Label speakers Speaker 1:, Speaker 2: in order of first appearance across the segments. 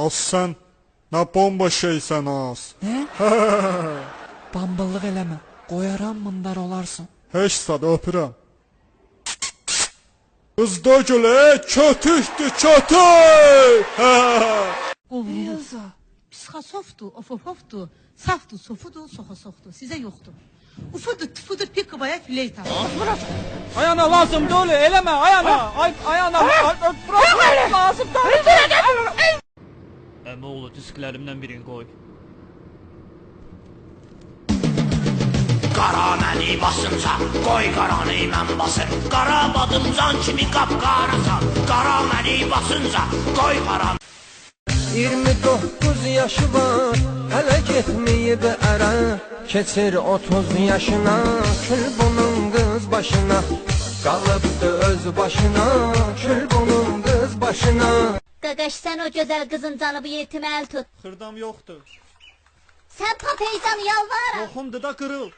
Speaker 1: Az sen ne bomba şeysen az.
Speaker 2: Ne? Bambıllık eleme. Koyaram mındar olarsın.
Speaker 1: Heç sad öpürəm. Kızda göle kötüktü kötü.
Speaker 3: Elza. Psixosoftu, ofofoftu, saftu, sofudu, soxosoftu. Size yoktu. Ufudu, tüfudu, pikabaya, fleyta.
Speaker 2: Ayağına lazım dolu eleme ayağına. Ayağına. Bırak lazım dolu. Əmi oğlu disklərimdən birini qoy.
Speaker 4: Qara məni basınca, qoy qaranı mən basır. Qara badımcan kimi qapqarasan. Qara məni basınca, qoy qaranı.
Speaker 5: 29 yaşı var, hələ getməyib ərə. Keçir 30 yaşına, kül bunun qız başına. Qalıbdı öz başına, kül bunun qız başına.
Speaker 6: Qaqaş, sen o güzel kızın canı bu yetime el tut.
Speaker 1: Xırdam yoxdur.
Speaker 6: Sen papeycanı yalvarırım.
Speaker 1: Yoxumdur da qırıl.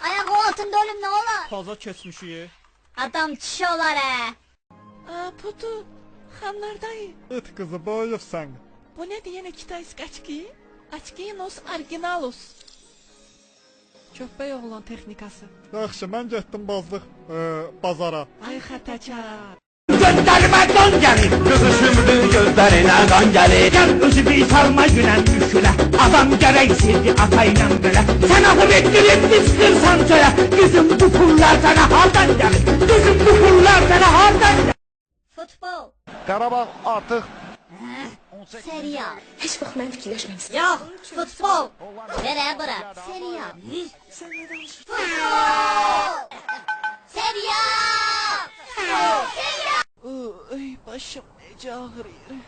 Speaker 6: Ayağı altında ölüm ne olur?
Speaker 1: Taza keçmişik.
Speaker 6: Adam çişi olar he.
Speaker 3: Putu, xanlardayı.
Speaker 1: Et kızı boyufsan.
Speaker 3: Bu ne diyene kitaysk açki? Açki nos originalos. Köpbey oğlan texnikası.
Speaker 1: Yaxşı, mən getdim bazara.
Speaker 3: Ay xataça.
Speaker 4: Gözlerime don gelir, kızışımdı gözlerine don gelir. Gel özü bir sarma gülen müşküle, adam gereksizdi atayla böyle. Sen ahır ettirip sıkırsan söyle, kızım bu pullar sana hardan gelir. Kızım bu pullar sana hardan gelir.
Speaker 6: Futbol.
Speaker 7: Qarabağ artıq
Speaker 6: Serial.
Speaker 8: Heç vaxt mən fikirləşməmişdim.
Speaker 6: Yok, futbol. Nere bura? Serial.
Speaker 3: Sen ne danışıyorsun?
Speaker 6: Futbol. Serial. Serial.
Speaker 3: Ay başım nece ağrıyor.